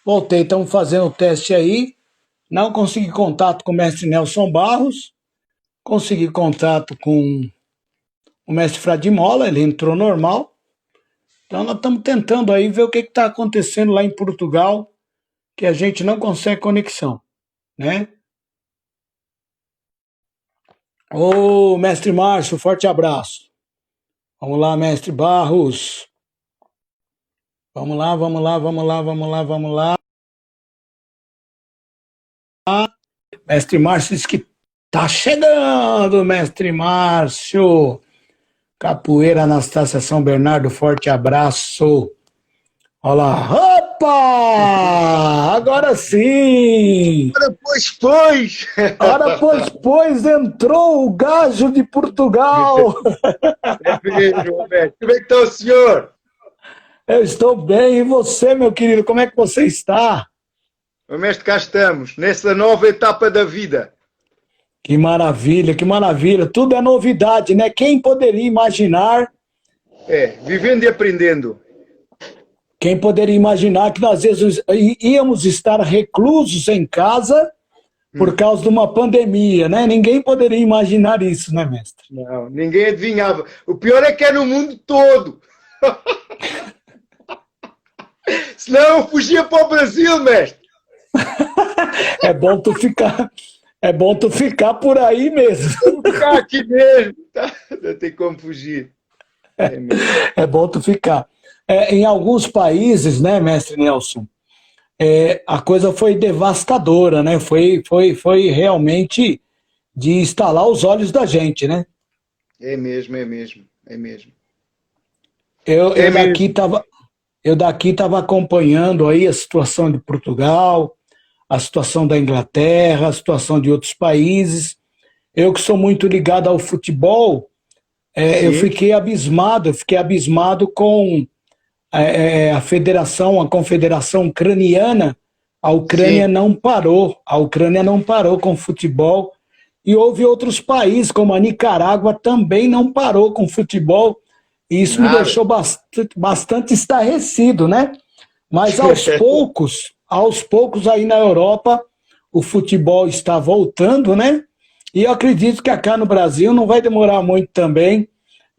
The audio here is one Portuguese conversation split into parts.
Voltei, estamos fazendo o teste aí. Não consegui contato com o mestre Nelson Barros. Consegui contato com o mestre Fradimola, ele entrou normal. Então nós estamos tentando aí ver o que está acontecendo lá em Portugal, que a gente não consegue conexão, né? Ô, mestre Márcio, forte abraço. Vamos lá, mestre Barros. Vamos lá, vamos lá, vamos lá, vamos lá, vamos lá. Mestre Márcio disse que tá chegando, mestre Márcio. Capoeira Anastácia São Bernardo, forte abraço. Olha lá. Opa! Agora sim! Ora, pois! Ora, pois, entrou o gajo de Portugal! É mesmo, Roberto. Como é que está o senhor? Eu estou bem, e você, meu querido, como é que você está? O mestre, cá estamos, nessa nova etapa da vida. Que maravilha, que maravilha. Tudo é novidade, né? Quem poderia imaginar? Vivendo e aprendendo. Quem poderia imaginar que nós íamos estar reclusos em casa por causa de uma pandemia, né? Ninguém poderia imaginar isso, né, mestre? Não, ninguém adivinhava. O pior é que é no mundo todo. Senão eu fugia para o Brasil, mestre. É bom tu ficar por aí mesmo. Vou ficar aqui mesmo. Tá? Não tem como fugir. É bom tu ficar. Em alguns países, né, mestre Nelson, a coisa foi devastadora, né? Foi realmente de estalar os olhos da gente, né? É mesmo, é mesmo, é mesmo. Eu daqui estava acompanhando aí a situação de Portugal, a situação da Inglaterra, a situação de outros países. Eu que sou muito ligado ao futebol, eu fiquei abismado com a Confederação Ucraniana. A Ucrânia não parou com o futebol, e houve outros países, como a Nicarágua, também não parou com o futebol, e isso me deixou bastante estarrecido, né? Mas aos poucos aí na Europa, o futebol está voltando, né? E eu acredito que acá no Brasil não vai demorar muito também,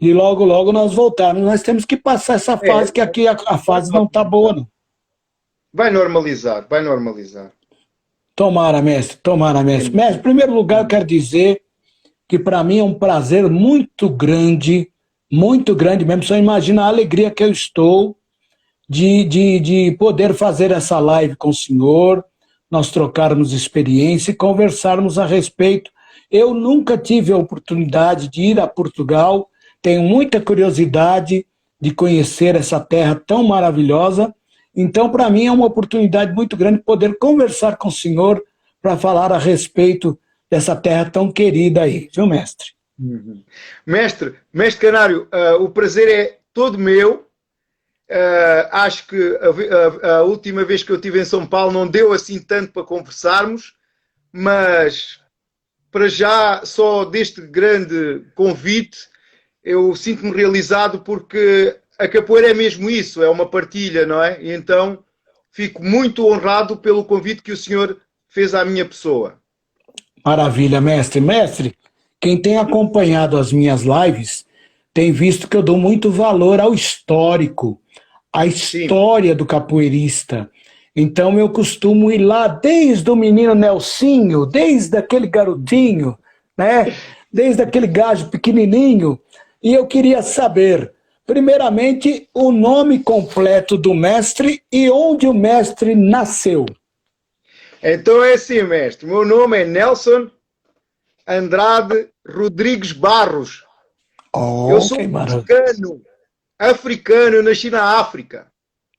e logo, logo nós voltarmos. Nós temos que passar essa fase, que aqui a fase não está boa, não. Vai normalizar, vai normalizar. Tomara, mestre, tomara, mestre. Mestre, em primeiro lugar, eu quero dizer que para mim é um prazer muito grande mesmo. Só imagina a alegria que eu estou de poder fazer essa live com o senhor, nós trocarmos experiência e conversarmos a respeito. Eu nunca tive a oportunidade de ir a Portugal, tenho muita curiosidade de conhecer essa terra tão maravilhosa. Então, para mim, é uma oportunidade muito grande poder conversar com o senhor para falar a respeito dessa terra tão querida aí, viu, mestre? Mestre Canário, o prazer é todo meu. Acho que a última vez que eu estive em São Paulo não deu assim tanto para conversarmos, mas para já, só deste grande convite, eu sinto-me realizado, porque a capoeira é mesmo isso, é uma partilha, não é? E então fico muito honrado pelo convite que o senhor fez à minha pessoa. Maravilha, mestre. Mestre, quem tem acompanhado as minhas lives tem visto que eu dou muito valor ao histórico, à história do capoeirista. Então eu costumo ir lá desde o menino Nelsinho, desde aquele garotinho, né? Desde aquele gajo pequenininho. E eu queria saber, primeiramente, o nome completo do mestre e onde o mestre nasceu. Então é assim, mestre. Meu nome é Nelson Andrade Rodrigues Barros. Eu sou africano, eu nasci na África.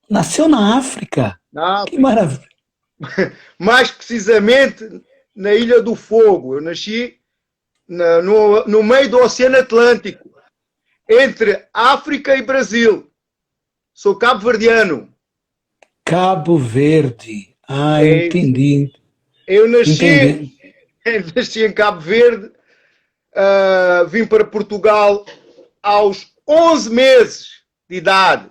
Nasceu na África? Na África. Que maravilha. Mais precisamente na Ilha do Fogo. Eu nasci no meio do Oceano Atlântico, entre África e Brasil. Sou cabo-verdiano. Cabo Verde. Entendi. Eu nasci em Cabo Verde, vim para Portugal aos 11 meses de idade.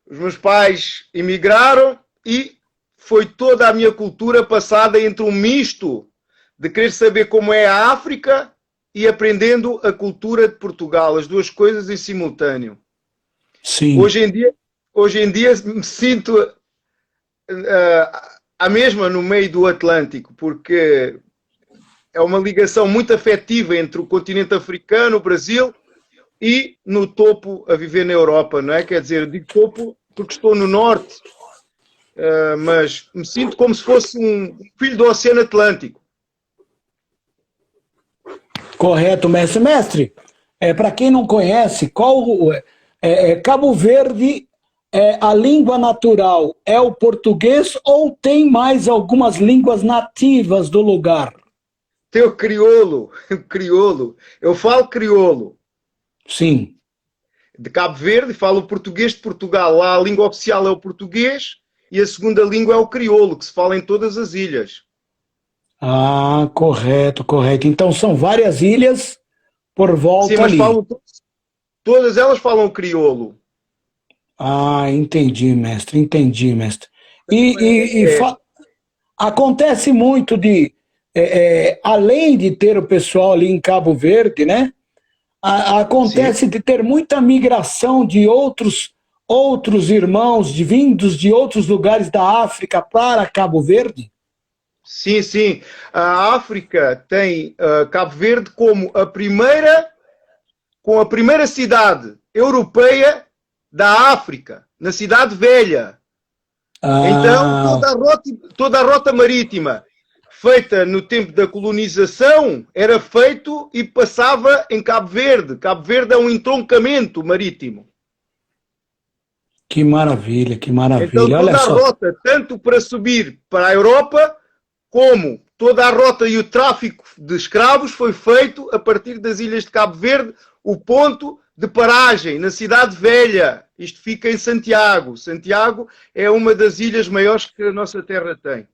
Os meus pais emigraram e foi toda a minha cultura passada entre um misto de querer saber como é a África e aprendendo a cultura de Portugal, as duas coisas em simultâneo. Sim. Hoje em dia me sinto a mesma no meio do Atlântico, porque é uma ligação muito afetiva entre o continente africano, o Brasil, e no topo a viver na Europa, não é? Quer dizer, eu digo topo porque estou no norte, mas me sinto como se fosse um filho do Oceano Atlântico. Correto, mestre. Mestre, para quem não conhece, Cabo Verde, a língua natural é o português ou tem mais algumas línguas nativas do lugar? Tem o crioulo. Eu falo crioulo. Sim. De Cabo Verde, falo o português de Portugal. Lá a língua oficial é o português e a segunda língua é o crioulo, que se fala em todas as ilhas. Ah, correto, correto. Então são várias ilhas por volta. Sim, mas ali. Todas elas falam crioulo. Ah, entendi, mestre, entendi, mestre. Acontece muito além de ter o pessoal ali em Cabo Verde, né? Acontece Sim. de ter muita migração de outros irmãos vindos de outros lugares da África para Cabo Verde? Sim, sim. A África tem Cabo Verde como a primeira cidade europeia da África, na Cidade Velha. Então, toda a rota marítima feita no tempo da colonização era feito e passava em Cabo Verde. Cabo Verde é um entroncamento marítimo. Que maravilha, que maravilha. Então, toda olha a só. rota, tanto para subir para a Europa, como toda a rota e o tráfico de escravos foi feito a partir das ilhas de Cabo Verde, o ponto de paragem na Cidade Velha. Isto fica em Santiago. Santiago é uma das ilhas maiores que a nossa terra tem.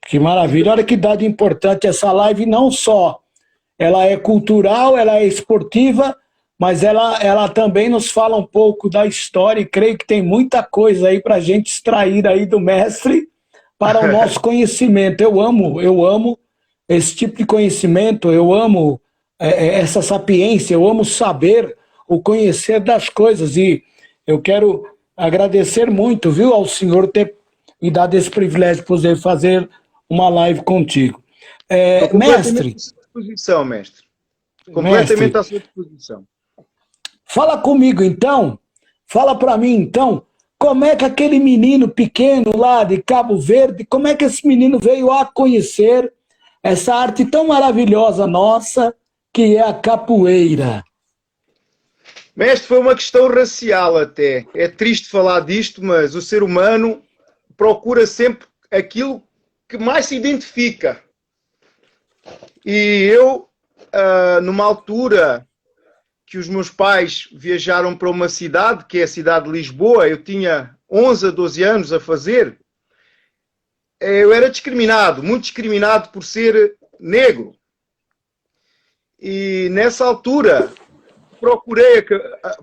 Que maravilha. Olha que dado importante essa live, não só ela é cultural, ela é esportiva, mas ela também nos fala um pouco da história e creio que tem muita coisa aí para a gente extrair aí do mestre para o nosso conhecimento. Eu amo esse tipo de conhecimento, eu amo essa sapiência, eu amo saber, o conhecer das coisas, e eu quero agradecer muito, viu, ao senhor ter me dado esse privilégio de poder fazer uma live contigo. Mestre. À sua disposição, mestre. Completamente à sua disposição. Fala comigo então, fala para mim então, como é que aquele menino pequeno lá de Cabo Verde, como é que esse menino veio a conhecer essa arte tão maravilhosa nossa, que é a capoeira? Mestre, foi uma questão racial até. É triste falar disto, mas o ser humano procura sempre aquilo que mais se identifica. E eu, numa altura que os meus pais viajaram para uma cidade, que é a cidade de Lisboa, eu tinha 11 a 12 anos a fazer, eu era discriminado, muito discriminado por ser negro. E nessa altura procurei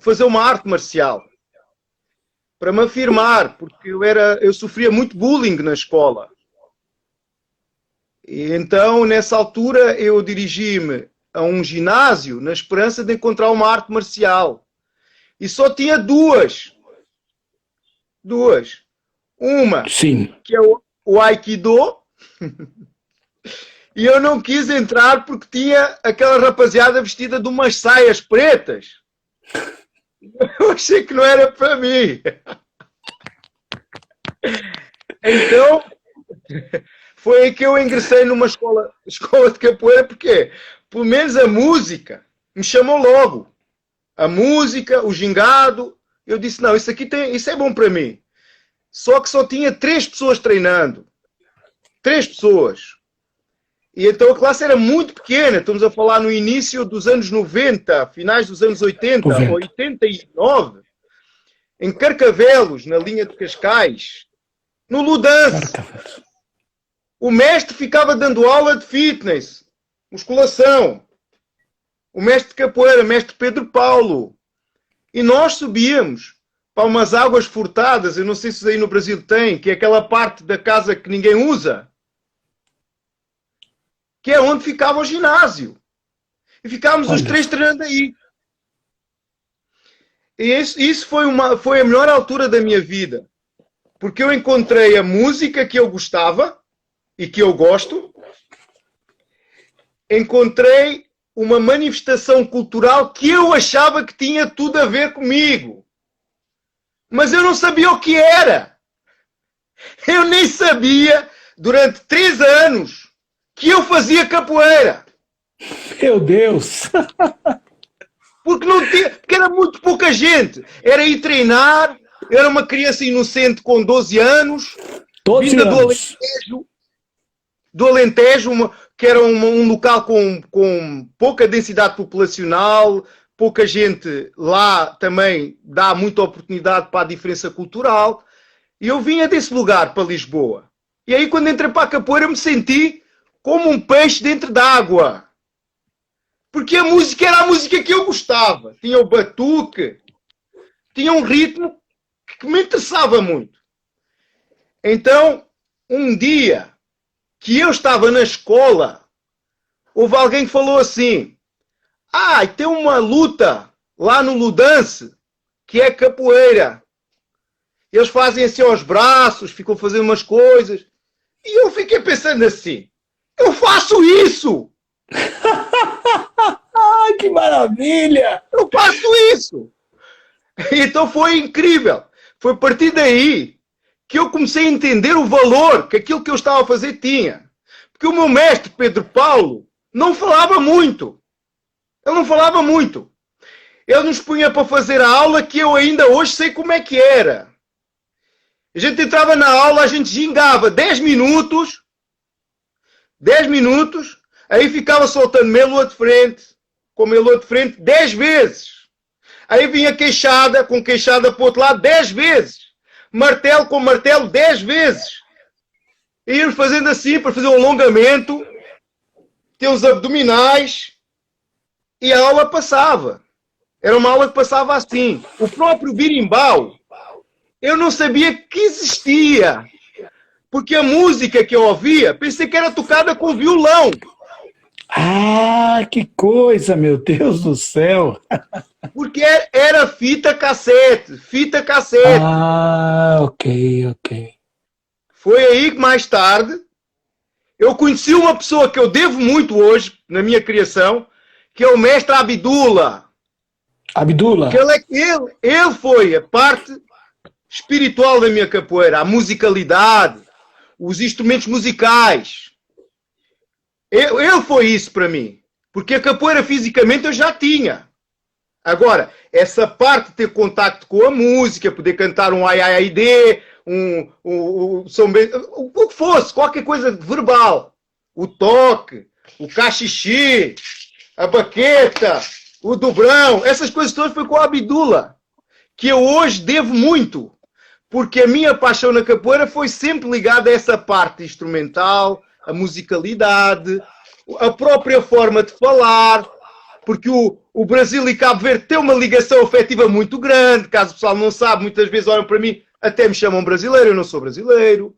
fazer uma arte marcial para me afirmar, porque eu sofria muito bullying na escola. E então, nessa altura, eu dirigi-me a um ginásio na esperança de encontrar uma arte marcial. E só tinha duas. Uma, Sim. que é o Aikido, e eu não quis entrar porque tinha aquela rapaziada vestida de umas saias pretas. Eu achei que não era para mim. Então, foi aí que eu ingressei numa escola de capoeira, porque pelo menos a música me chamou logo. A música, o gingado. Eu disse, não, isso é bom para mim. Só que só tinha 3 pessoas treinando. 3 pessoas. E então a classe era muito pequena. Estamos a falar no início dos anos 90, finais dos anos 80, 89. Em Carcavelos, na linha de Cascais. No Ludense. O mestre ficava dando aula de fitness, musculação. O mestre de capoeira, mestre Pedro Paulo. E nós subíamos para umas águas furtadas, eu não sei se aí no Brasil tem, que é aquela parte da casa que ninguém usa, que é onde ficava o ginásio. E ficávamos os três treinando aí. E isso foi a melhor altura da minha vida. Porque eu encontrei a música que eu gostava e que eu gosto. Encontrei uma manifestação cultural que eu achava que tinha tudo a ver comigo. Mas eu não sabia o que era. Eu nem sabia, durante 3 anos, que eu fazia capoeira. Meu Deus! Porque era muito pouca gente. Era ir treinar, era uma criança inocente com 12 anos, 12 vinda anos. do Alentejo, que era um local com pouca densidade populacional, pouca gente lá também dá muita oportunidade para a diferença cultural. E eu vinha desse lugar para Lisboa. E aí quando entrei para a capoeira eu me senti como um peixe dentro d'água. Porque a música era a música que eu gostava. Tinha o batuque, tinha um ritmo que me interessava muito. Então, um dia que eu estava na escola, houve alguém que falou assim: tem uma luta lá no Ludance, que é capoeira. Eles fazem assim aos braços, ficam fazendo umas coisas. E eu fiquei pensando assim: eu faço isso! Ai, que maravilha! Eu faço isso! Então foi incrível. Foi a partir daí que eu comecei a entender o valor que aquilo que eu estava a fazer tinha. Porque o meu mestre, Pedro Paulo, não falava muito. Ele não falava muito. Ele nos punha para fazer a aula que eu ainda hoje sei como é que era. A gente entrava na aula, a gente gingava 10 minutos, aí ficava soltando melô de frente, com melô de frente 10 vezes. Aí vinha queixada, com queixada para o outro lado 10 vezes. Martelo com martelo 10 vezes. E íamos fazendo assim para fazer um alongamento, ter os abdominais, e a aula passava. Era uma aula que passava assim. O próprio birimbau, eu não sabia que existia. Porque a música que eu ouvia, pensei que era tocada com violão. Ah, que coisa, meu Deus do céu! Porque era fita cassete. Ah, ok. Foi aí que mais tarde eu conheci uma pessoa que eu devo muito hoje, na minha criação, que é o mestre Abdullah. Abdullah? Ele foi a parte espiritual da minha capoeira, a musicalidade, os instrumentos musicais. Ele foi isso para mim. Porque a capoeira fisicamente eu já tinha. Agora, essa parte de ter contacto com a música, poder cantar um ai ai ai dê, o que fosse, qualquer coisa verbal, o toque, o cachixi, a baqueta, o dobrão, essas coisas todas foi com a Abdullah, que eu hoje devo muito, porque a minha paixão na capoeira foi sempre ligada a essa parte instrumental, a musicalidade, a própria forma de falar, porque o Brasil e Cabo Verde têm uma ligação afetiva muito grande. Caso o pessoal não sabe, muitas vezes olham para mim, até me chamam brasileiro, eu não sou brasileiro.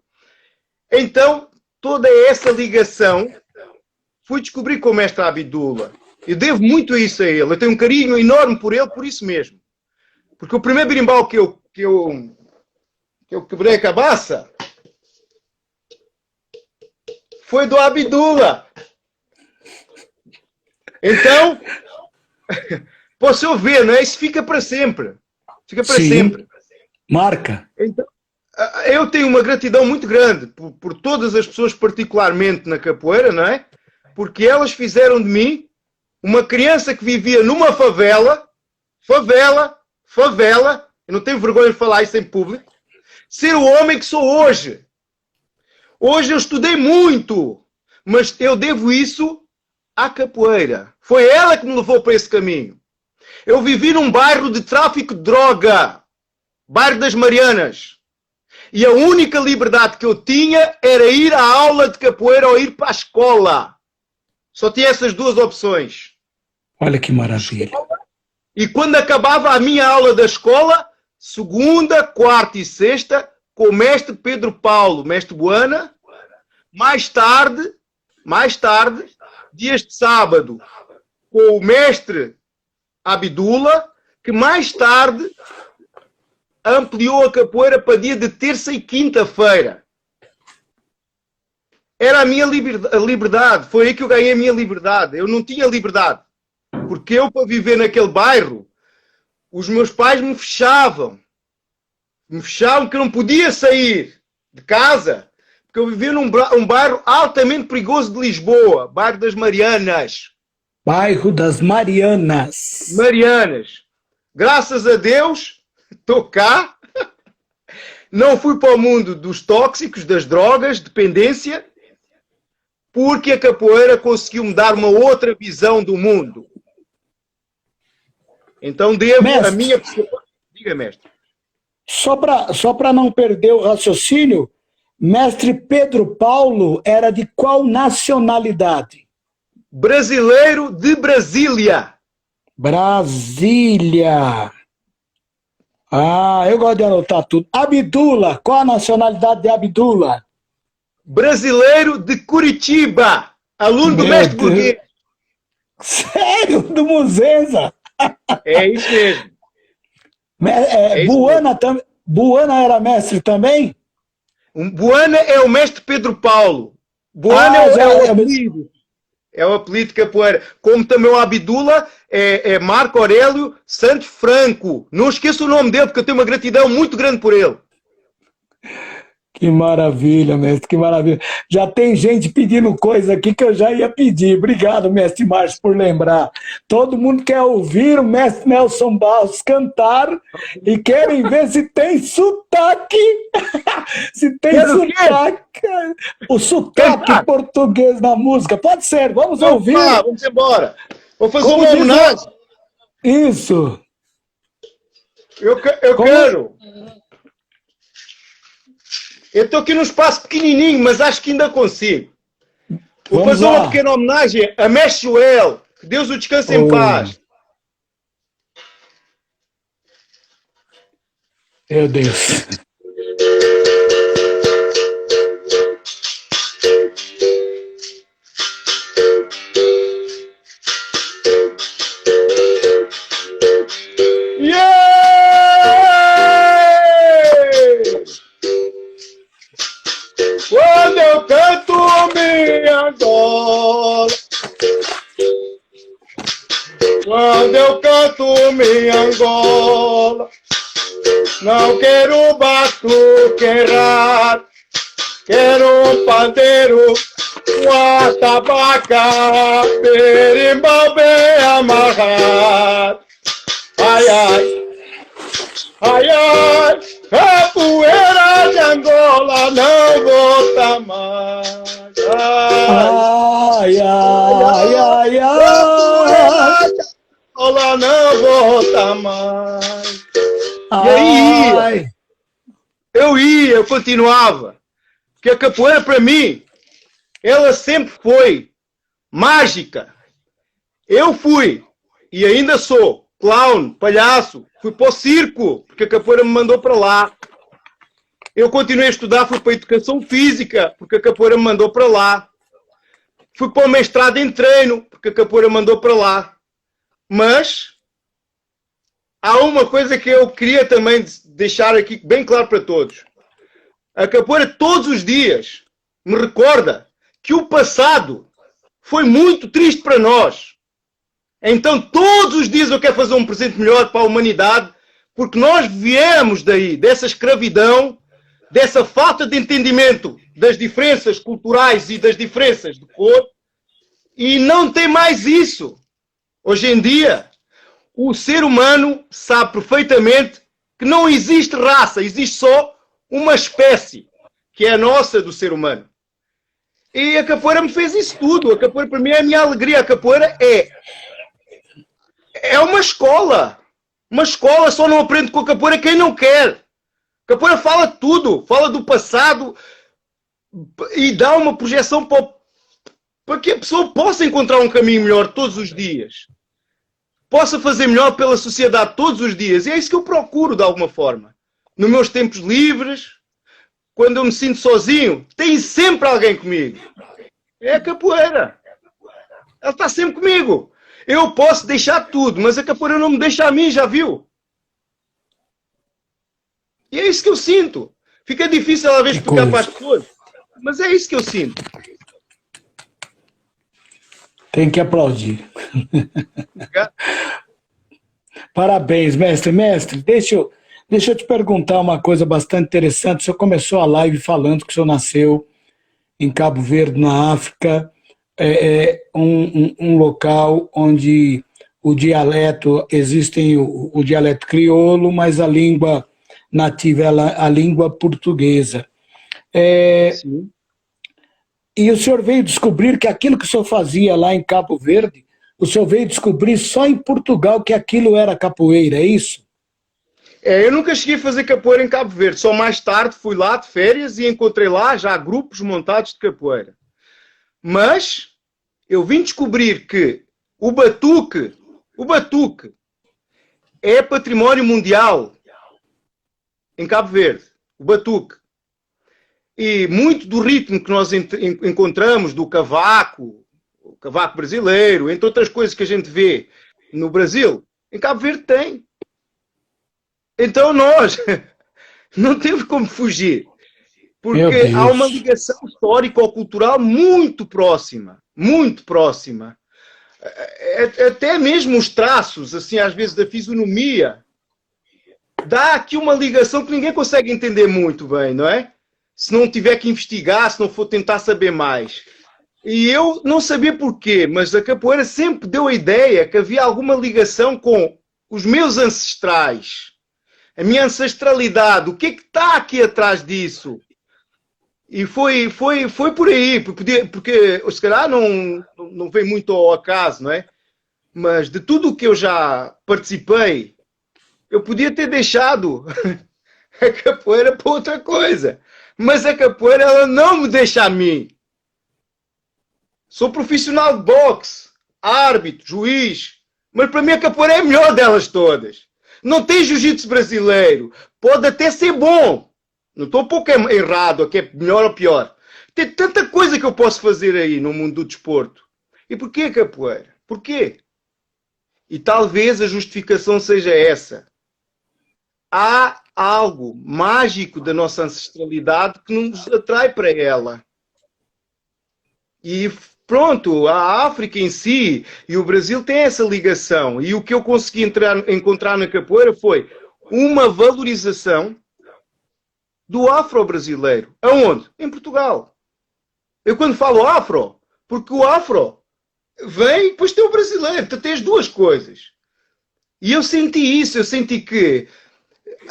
Então, toda essa ligação fui descobrir com o mestre Abdullah. Eu devo muito isso a ele. Eu tenho um carinho enorme por ele, por isso mesmo. Porque o primeiro berimbau que eu quebrei a cabeça foi do Abdullah. Então, posso eu ver, não é? Isso fica para sempre. Fica para sempre. Marca. Então, eu tenho uma gratidão muito grande por todas as pessoas, particularmente na capoeira, não é? Porque elas fizeram de mim uma criança que vivia numa favela, eu não tenho vergonha de falar isso em público, ser o homem que sou hoje. Hoje eu estudei muito, mas eu devo isso à capoeira. Foi ela que me levou para esse caminho. Eu vivi num bairro de tráfico de droga, bairro das Marianas. E a única liberdade que eu tinha era ir à aula de capoeira ou ir para a escola. Só tinha essas duas opções. Olha que maravilha. E quando acabava a minha aula da escola, segunda, quarta e sexta, com o mestre Pedro Paulo, mestre Buana. Mais tarde, dias de sábado, com o mestre Abdullah, que mais tarde ampliou a capoeira para dia de terça e quinta-feira. Era a minha liberdade. Foi aí que eu ganhei a minha liberdade. Eu não tinha liberdade. Porque eu, para viver naquele bairro, os meus pais me fechavam. Me fechavam que eu não podia sair de casa. Porque eu vivia num bairro altamente perigoso de Lisboa. Bairro das Marianas. Bairro das Marianas. Marianas. Graças a Deus, estou cá. Não fui para o mundo dos tóxicos, das drogas, dependência. Porque a capoeira conseguiu-me dar uma outra visão do mundo. Então devo mestre, a minha pessoa... Diga, mestre. Só para não perder o raciocínio, mestre Pedro Paulo era de qual nacionalidade? Brasileiro de Brasília. Brasília. Ah, eu gosto de anotar tudo. Abdullah, qual a nacionalidade de Abdullah? Brasileiro de Curitiba. Aluno do mestre Burguês. Sério? Do Muzenza? É isso mesmo. Buana era mestre também? Buana é o mestre Pedro Paulo. Buana é o apelido. É o apelido de capoeira. Como também o Abdullah é Marco Aurélio Santos Franco. Não esqueça o nome dele, porque eu tenho uma gratidão muito grande por ele. Que maravilha, mestre, que maravilha. Já tem gente pedindo coisa aqui que eu já ia pedir. Obrigado, mestre Márcio, por lembrar. Todo mundo quer ouvir o mestre Nelson Barros cantar e querem ver se tem sotaque. Se tem sotaque. O sotaque português na música. Pode ser, vamos ouvir. Vamos embora. Vou fazer uma homenagem. Isso. Eu quero. Eu estou aqui num espaço pequenininho, mas acho que ainda consigo. Vou fazer uma pequena homenagem a Mestre Joel. Que Deus o descanse em paz. Meu Deus. Quando eu canto minha Angola, quando eu canto minha Angola, não quero batuque errado, quero um pandeiro, uma tabaca, berimbau bem amarrado. Ai, ai, ai, ai. Capoeira de Angola não volta mais. Ai, ai, ai, ai. Capoeira de Angola não volta mais. E aí eu continuava. Porque a capoeira para mim, ela sempre foi mágica. Eu fui, e ainda sou, clown, palhaço. Fui para o circo, porque a capoeira me mandou para lá. Eu continuei a estudar, fui para a educação física, porque a capoeira me mandou para lá. Fui para o mestrado em treino, porque a capoeira me mandou para lá. Mas há uma coisa que eu queria também deixar aqui bem claro para todos. A capoeira todos os dias me recorda que o passado foi muito triste para nós. Então, todos os dias eu quero fazer um presente melhor para a humanidade, porque nós viemos daí, dessa escravidão, dessa falta de entendimento das diferenças culturais e das diferenças de cor, e não tem mais isso. Hoje em dia, o ser humano sabe perfeitamente que não existe raça, existe só uma espécie, que é a nossa do ser humano. E a capoeira me fez isso tudo. A capoeira para mim é a minha alegria. A capoeira é uma escola. Uma escola, só não aprende com a capoeira quem não quer. A capoeira fala tudo. Fala do passado e dá uma projeção para que a pessoa possa encontrar um caminho melhor todos os dias. possa fazer melhor pela sociedade todos os dias. E é isso que eu procuro, de alguma forma. Nos meus tempos livres, quando eu me sinto sozinho, tem sempre alguém comigo. É a capoeira. Ela está sempre comigo. Eu posso deixar tudo, mas a capoeira não me deixa a mim, já viu? E é isso que eu sinto. Fica difícil às vezes explicar para as pessoas, mas é isso que eu sinto. Tem que aplaudir. Parabéns, mestre. Mestre, deixa eu te perguntar uma coisa bastante interessante. O senhor começou a live falando que o senhor nasceu em Cabo Verde, na África, um local onde o dialeto, existem o dialeto crioulo, mas a língua nativa é a língua portuguesa. Sim. E o senhor veio descobrir que aquilo que o senhor fazia lá em Cabo Verde, o senhor veio descobrir só em Portugal que aquilo era capoeira, é isso? Eu nunca cheguei a fazer capoeira em Cabo Verde. Só mais tarde fui lá de férias e encontrei lá já grupos montados de capoeira. Mas eu vim descobrir que o batuque é património mundial em Cabo Verde. O batuque. E muito do ritmo que nós encontramos do cavaco, o cavaco brasileiro, entre outras coisas que a gente vê no Brasil, em Cabo Verde tem. Então nós não temos como fugir. Porque há uma ligação histórico-cultural muito próxima. Muito próxima. Até mesmo os traços, assim, às vezes, da fisionomia, dá aqui uma ligação que ninguém consegue entender muito bem, não é? Se não tiver que investigar, se não for tentar saber mais. E eu não sabia porquê, mas a capoeira sempre deu a ideia que havia alguma ligação com os meus ancestrais. A minha ancestralidade. O que é que está aqui atrás disso? E foi por aí, porque se calhar não vem muito ao acaso, não é? Mas de tudo o que eu já participei, eu podia ter deixado a capoeira para outra coisa. Mas a capoeira, ela não me deixa a mim. Sou profissional de boxe, árbitro, juiz, mas para mim a capoeira é a melhor delas todas. Não tem jiu-jitsu brasileiro. Pode até ser bom. Não estou um pouco errado, aqui é melhor ou pior. Tem tanta coisa que eu posso fazer aí no mundo do desporto. E porquê capoeira? Porquê? E talvez a justificação seja essa. Há algo mágico da nossa ancestralidade que nos atrai para ela. E pronto, a África em si e o Brasil têm essa ligação. E o que eu consegui encontrar na capoeira foi uma valorização do afro-brasileiro. Aonde? Em Portugal. Eu quando falo afro, porque o afro vem e depois tem o brasileiro. Então tem as duas coisas. E eu senti isso, eu senti que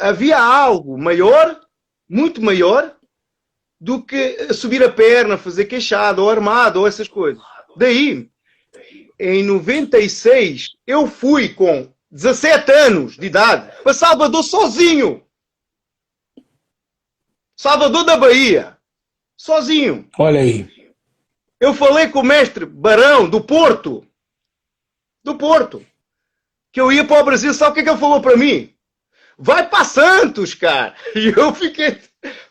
havia algo maior, muito maior, do que subir a perna, fazer queixada, ou armado, ou essas coisas. Daí, em 96, eu fui com 17 anos de idade para Salvador sozinho. Salvador da Bahia. Sozinho. Olha aí. Eu falei com o mestre Barão, do Porto. Do Porto. Que eu ia para o Brasil. Sabe o que é que ele falou para mim? Vai para Santos, cara. E eu fiquei...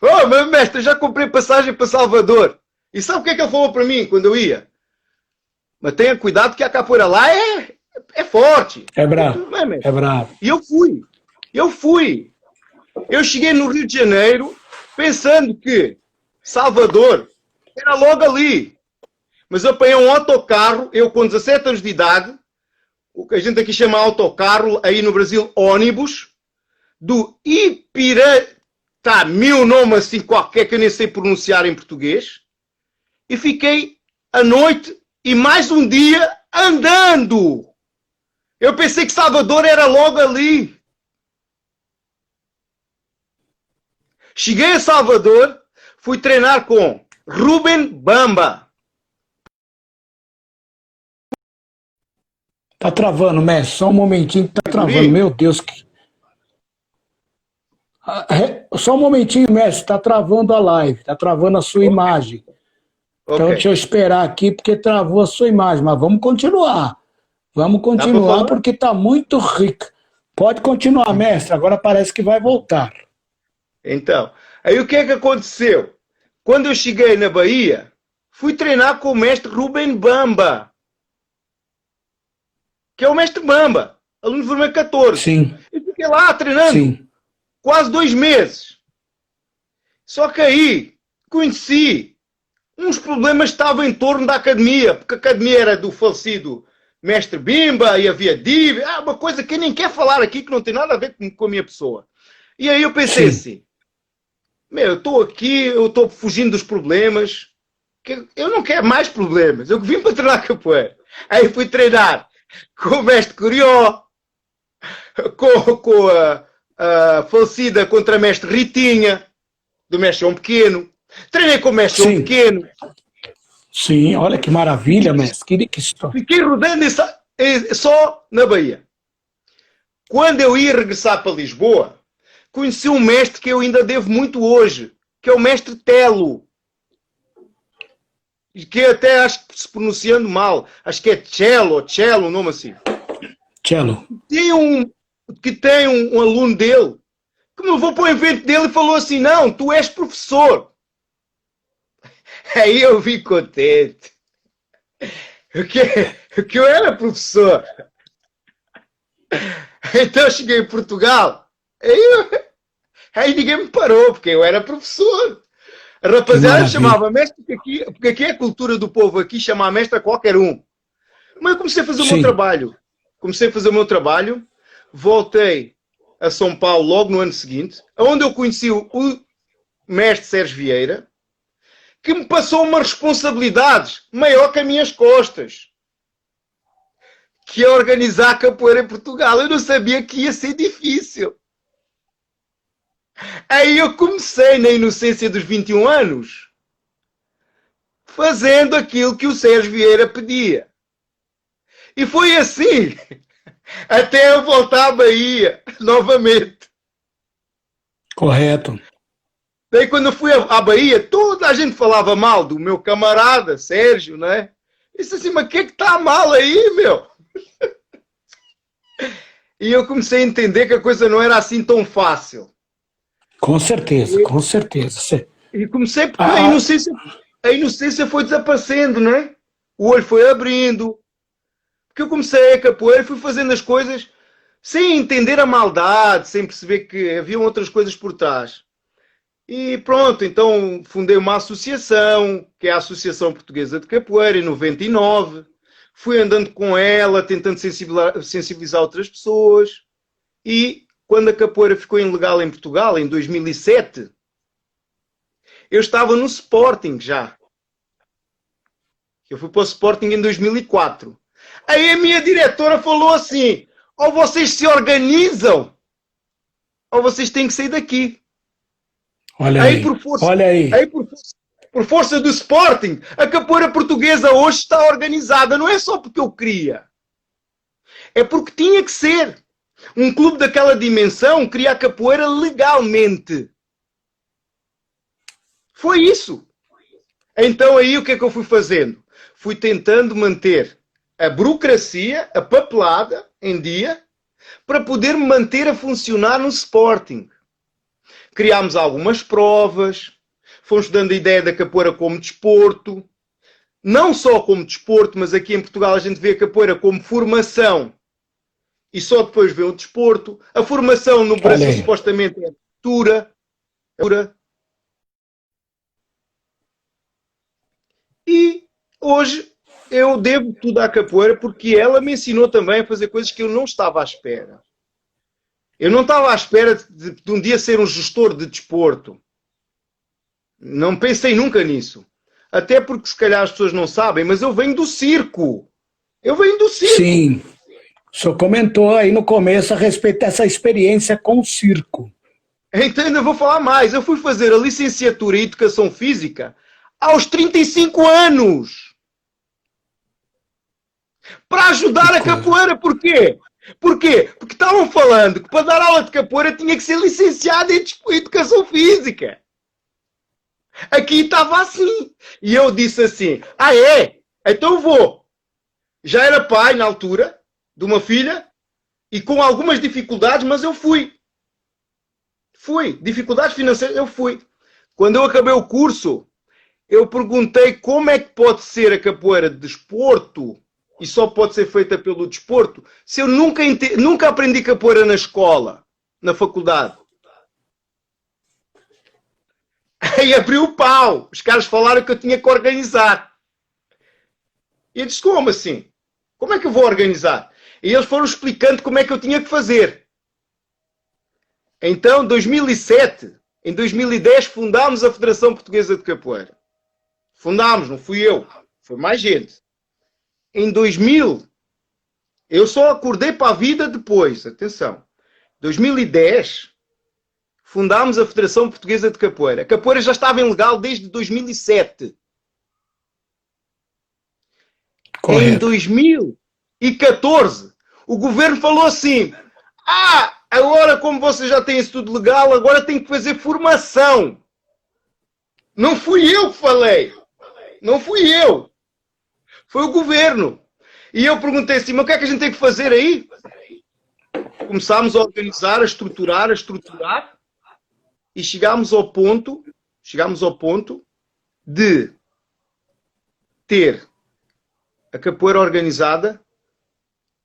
Oh, meu mestre, já comprei passagem para Salvador. E sabe o que é que ele falou para mim quando eu ia? Mas tenha cuidado que a capoeira lá é forte. É bravo. É bravo. E eu fui. Eu cheguei no Rio de Janeiro pensando que Salvador era logo ali. Mas eu apanhei um autocarro, eu com 17 anos de idade, o que a gente aqui chama autocarro, aí no Brasil, ônibus, do Ipiratamu, nome assim qualquer que eu nem sei pronunciar em português, e fiquei a noite e mais um dia andando. Eu pensei que Salvador era logo ali. Cheguei a Salvador, fui treinar com Ruben Bamba. Tá travando, mestre. Só um momentinho que tá travando. Meu Deus. Só um momentinho, mestre. Tá travando a live. Tá travando a sua imagem. Então deixa eu esperar aqui, porque travou a sua imagem. Mas vamos continuar. Vamos Dá para continuar falar? porque está muito rico. Pode continuar, mestre. Agora parece que vai voltar. Então, aí o que é que aconteceu? Quando eu cheguei na Bahia, fui treinar com o mestre Rubem Bamba, que é o mestre Bamba, aluno Vermelho 14. Sim, Eu fiquei lá treinando sim, quase 2 meses. Só que aí conheci uns problemas que estavam em torno da academia, porque a academia era do falecido mestre Bimba e havia dívida, uma coisa que eu nem quero falar aqui, que não tem nada a ver com a minha pessoa. E aí eu pensei sim. assim, eu estou aqui, eu estou fugindo dos problemas, que eu não quero mais problemas, eu vim para treinar capoeira. Aí fui treinar com o mestre Curió, com a falecida contramestre Ritinha, do mestre João Pequeno. Treinei com o mestre João Sim, Pequeno. sim. Olha que maravilha, mestre. Que história. Fiquei rodando só na Bahia. Quando eu ia regressar para Lisboa, conheci um mestre que eu ainda devo muito hoje, que é o mestre Telo. Que até acho que se pronunciando mal, acho que é Cello, um nome assim. Cello. Tem um aluno dele que me levou para o evento dele e falou assim: não, tu és professor. Aí eu vi contente. Que eu era professor. Então eu cheguei em Portugal. Aí ninguém me parou, porque eu era professor. A Que rapaziada maravilha. chamava mestre, porque aqui é a cultura do povo, aqui chamar mestre a qualquer um. Mas eu comecei a fazer o meu Sim, trabalho. Voltei a São Paulo logo no ano seguinte, onde eu conheci o mestre Sérgio Vieira, que me passou uma responsabilidade maior que as minhas costas, que é organizar a capoeira em Portugal. Eu não sabia que ia ser difícil. Aí eu comecei, na inocência dos 21 anos, fazendo aquilo que o Sérgio Vieira pedia. E foi assim, até eu voltar à Bahia, novamente. correto. Daí quando eu fui à Bahia, toda a gente falava mal do meu camarada, Sérgio, né? Disse assim, mas o que é que está mal aí, meu? E eu comecei a entender que a coisa não era assim tão fácil. Com certeza, E, com certeza. e comecei porque Ah, a inocência foi desaparecendo, né? O olho foi abrindo. Porque eu comecei a capoeira e fui fazendo as coisas sem entender a maldade, sem perceber que haviam outras coisas por trás. E pronto, então fundei uma associação, que é a Associação Portuguesa de Capoeira, em 99. Fui andando com ela, tentando sensibilizar outras pessoas. E quando a capoeira ficou ilegal em Portugal, em 2007, eu estava no Sporting já. Eu fui para o Sporting em 2004. Aí a minha diretora falou assim: ou vocês se organizam, ou vocês têm que sair daqui. olha Aí, aí, olha aí. por força do Sporting, a capoeira portuguesa hoje está organizada. Não é só porque eu queria. É porque tinha que ser. Um clube daquela dimensão cria a capoeira legalmente. Foi isso. Então aí o que é que eu fui fazendo? Fui tentando manter a burocracia, a papelada em dia, para poder me manter a funcionar no Sporting. Criámos algumas provas, fomos dando a ideia da capoeira como desporto, não só como desporto, mas aqui em Portugal a gente vê a capoeira como formação e só depois vê o desporto. A formação no Olha Brasil aí. supostamente é cultura. E hoje eu devo tudo à capoeira porque ela me ensinou também a fazer coisas que eu não estava à espera. Eu não estava à espera de um dia ser um gestor de desporto. Não pensei nunca nisso. Até porque se calhar as pessoas não sabem, mas eu venho do circo. Eu venho do circo. Sim, o senhor comentou aí no começo a respeito dessa experiência com o circo. Então ainda vou falar mais. Eu fui fazer a licenciatura em Educação Física aos 35 anos. Para ajudar Que a coisa. capoeira. Porquê? Porquê? Porque estavam falando que para dar aula de capoeira tinha que ser licenciado em Educação Física. Aqui estava assim. E eu disse assim, ah é? Então vou. Já era pai na altura, de uma filha e com algumas dificuldades, mas eu fui. Dificuldades financeiras, eu fui. Quando eu acabei o curso, eu perguntei como é que pode ser a capoeira de desporto e só pode ser feita pelo desporto se eu nunca aprendi capoeira na escola, na faculdade. Aí abriu o pau. Os caras falaram que eu tinha que organizar. E eu disse, como assim? Como é que eu vou organizar? E eles foram explicando como é que eu tinha que fazer. Então, em 2007, em 2010, fundámos a Federação Portuguesa de Capoeira. Fundámos, não fui eu. Foi mais gente. Em 2000, eu só acordei para a vida depois. Atenção. 2010, fundámos a Federação Portuguesa de Capoeira. A capoeira já estava ilegal desde 2007. Correto. Em 2014, o governo falou assim, agora como você já tem isso tudo legal, agora tem que fazer formação. Não fui eu que falei. Não fui eu. Foi o governo. E eu perguntei assim, mas o que é que a gente tem que fazer aí? Começámos a organizar, a estruturar e chegámos ao ponto de ter a capoeira organizada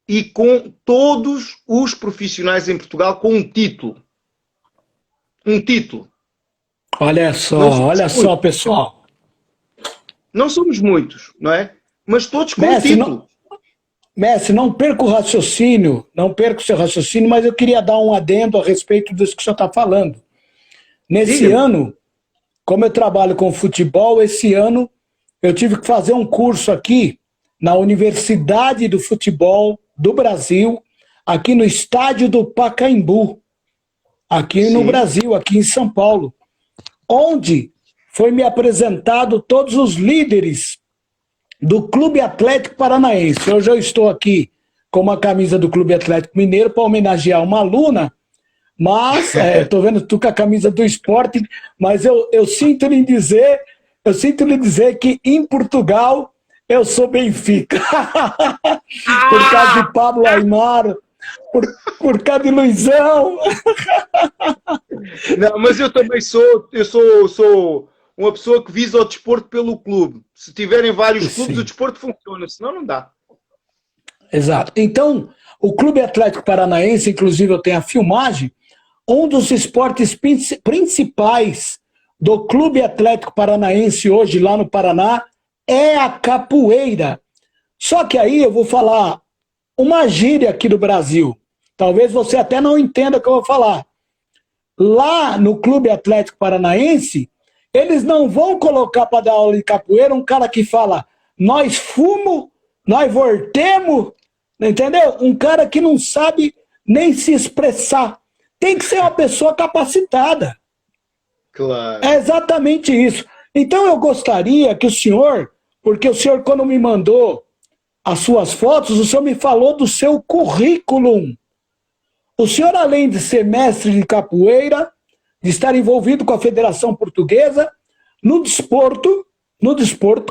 e com todos os profissionais em Portugal com um título. Um título. Olha só, pessoal. Não somos muitos, não é? Mas todos com um título. Mestre, não perca o raciocínio, mas eu queria dar um adendo a respeito disso que o senhor está falando. Nesse ano, como eu trabalho com futebol, esse ano eu tive que fazer um curso aqui na Universidade do Futebol do Brasil, aqui no estádio do Pacaembu, aqui no Brasil, aqui em São Paulo, onde foi me apresentado todos os líderes do Clube Atlético Paranaense. Hoje eu estou aqui com uma camisa do Clube Atlético Mineiro para homenagear uma aluna, mas estou vendo tu com a camisa do esporte, mas eu sinto lhe dizer que em Portugal eu sou Benfica. Por causa de Pablo Aimar, por causa de Luizão. Não, mas eu também sou uma pessoa que visa o desporto pelo clube. Se tiverem vários clubes, o desporto funciona, senão não dá. Exato. Então, o Clube Atlético Paranaense, inclusive eu tenho a filmagem, um dos esportes principais do Clube Atlético Paranaense hoje lá no Paraná é a capoeira. Só que aí eu vou falar uma gíria aqui do Brasil. Talvez você até não entenda o que eu vou falar. Lá no Clube Atlético Paranaense, eles não vão colocar para dar aula de capoeira um cara que fala nós fumo, nós voltemos, entendeu? Um cara que não sabe nem se expressar. Tem que ser uma pessoa capacitada. Claro. É exatamente isso. Então eu gostaria que o senhor, porque o senhor quando me mandou as suas fotos, o senhor me falou do seu currículo. O senhor, além de ser mestre de capoeira, de estar envolvido com a Federação Portuguesa, no desporto,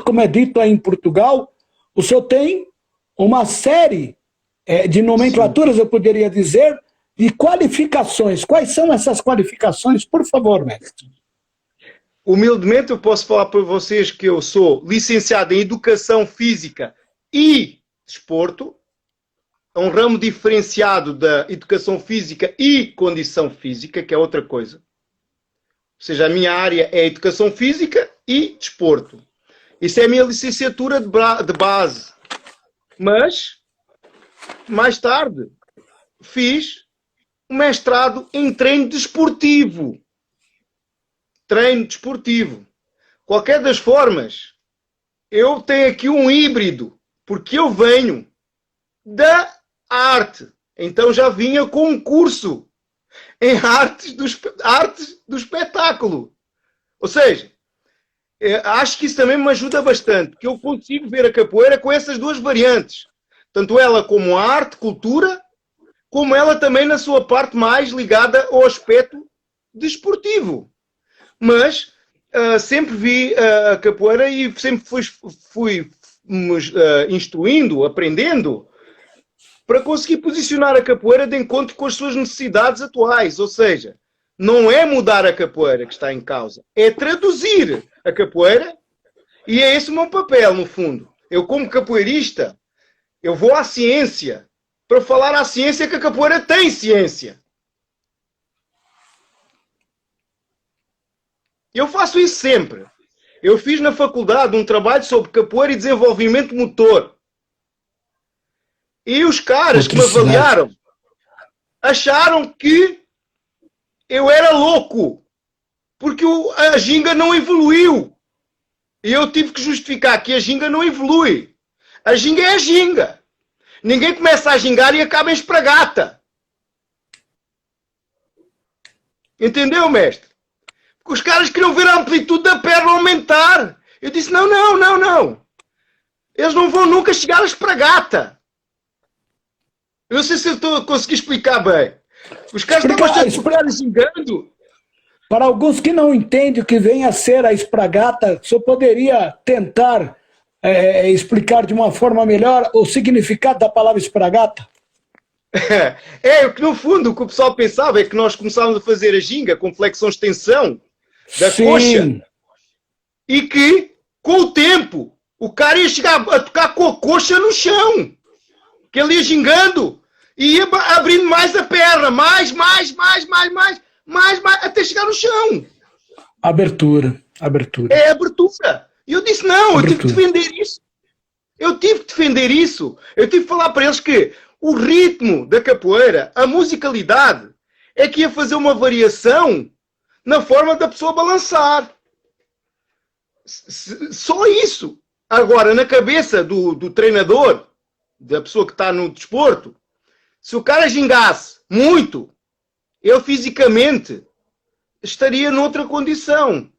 como é dito aí em Portugal, o senhor tem uma série de nomenclaturas, eu poderia dizer, de qualificações. Quais são essas qualificações? Por favor, mestre. Humildemente eu posso falar para vocês que eu sou licenciado em Educação Física e Desporto, é um ramo diferenciado da Educação Física e Condição Física, que é outra coisa. Ou seja, a minha área é Educação Física e Desporto. Isso é a minha licenciatura de base. Mas, mais tarde, fiz um mestrado em treino desportivo. Qualquer das formas, eu tenho aqui um híbrido, porque eu venho da arte. Então já vinha com um curso em artes do espetáculo. Ou seja, acho que isso também me ajuda bastante, porque eu consigo ver a capoeira com essas duas variantes. Tanto ela como arte, cultura, como ela também na sua parte mais ligada ao aspecto desportivo. Mas sempre vi a capoeira e sempre fui instruindo, aprendendo para conseguir posicionar a capoeira de encontro com as suas necessidades atuais. Ou seja, não é mudar a capoeira que está em causa, é traduzir a capoeira, e é esse o meu papel, no fundo. Eu, como capoeirista, eu vou à ciência para falar à ciência que a capoeira tem ciência. Eu faço isso sempre. Eu fiz na faculdade um trabalho sobre capoeira e desenvolvimento motor. E os caras que me avaliaram acharam que eu era louco, porque a ginga não evoluiu. E eu tive que justificar que a ginga não evolui. A ginga é a ginga. Ninguém começa a gingar e acaba em espragata. Entendeu, mestre? Porque os caras queriam ver a amplitude da perna aumentar. Eu disse, não. Eles não vão nunca chegar a espragata. Eu não sei se eu estou a conseguir explicar bem. Os caras estão bastante gingando. Para alguns que não entendem o que vem a ser a espragata, só poderia tentar explicar de uma forma melhor o significado da palavra espragata? É que no fundo o que o pessoal pensava é que nós começávamos a fazer a ginga com flexão-extensão da coxa e que, com o tempo, o cara ia chegar a tocar com a coxa no chão. Que ele ia gingando e ia abrindo mais a perna, mais, até chegar no chão. Abertura. É abertura. E eu disse, não, eu tive que defender isso. Eu tive que falar para eles que o ritmo da capoeira, a musicalidade, é que ia fazer uma variação na forma da pessoa balançar. Só isso. Agora, na cabeça do treinador, da pessoa que está no desporto, se o cara gingasse muito, ele fisicamente estaria noutra condição.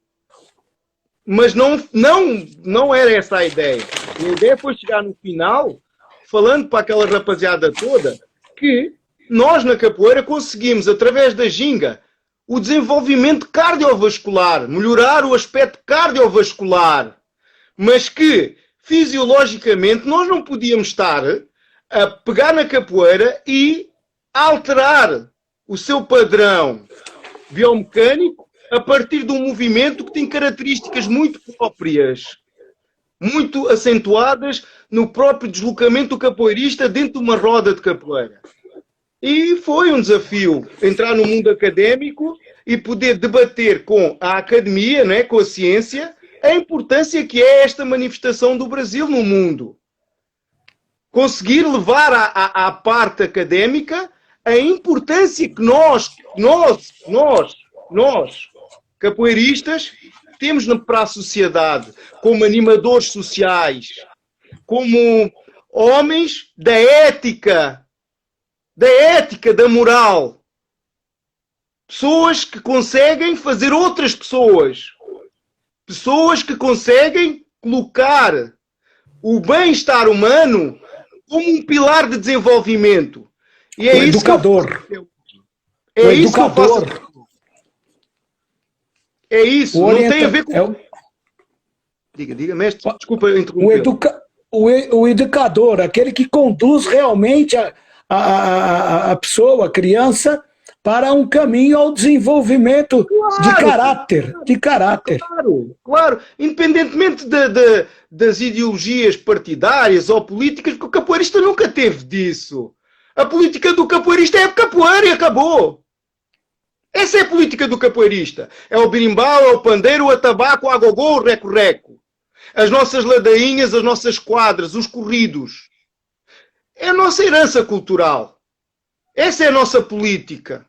Mas não era essa a ideia. A ideia foi chegar no final, falando para aquela rapaziada toda, que nós na capoeira conseguimos, através da ginga, o desenvolvimento cardiovascular, melhorar o aspecto cardiovascular, mas que, fisiologicamente, nós não podíamos estar a pegar na capoeira e alterar o seu padrão biomecânico a partir de um movimento que tem características muito próprias, muito acentuadas no próprio deslocamento do capoeirista dentro de uma roda de capoeira. E foi um desafio entrar no mundo académico e poder debater com a academia, né, com a ciência, a importância que é esta manifestação do Brasil no mundo. Conseguir levar à parte académica a importância que nós, capoeiristas, temos para a sociedade, como animadores sociais, como homens da ética, da moral. Pessoas que conseguem fazer outras pessoas. Pessoas que conseguem colocar o bem-estar humano como um pilar de desenvolvimento. E é o isso educador. Que eu faço. É isso que eu faço. É isso. Não tem a ver com... Diga, mestre. Desculpa interromper. O educador, aquele que conduz realmente a pessoa, a criança, para um caminho ao desenvolvimento de caráter. Claro. Independentemente das ideologias partidárias ou políticas, porque o capoeirista nunca teve disso. A política do capoeirista é a capoeira e acabou. Essa é a política do capoeirista. É o birimbau, é o pandeiro, o atabaco, o agogô, o reco-reco. As nossas ladainhas, as nossas quadras, os corridos. É a nossa herança cultural. Essa é a nossa política.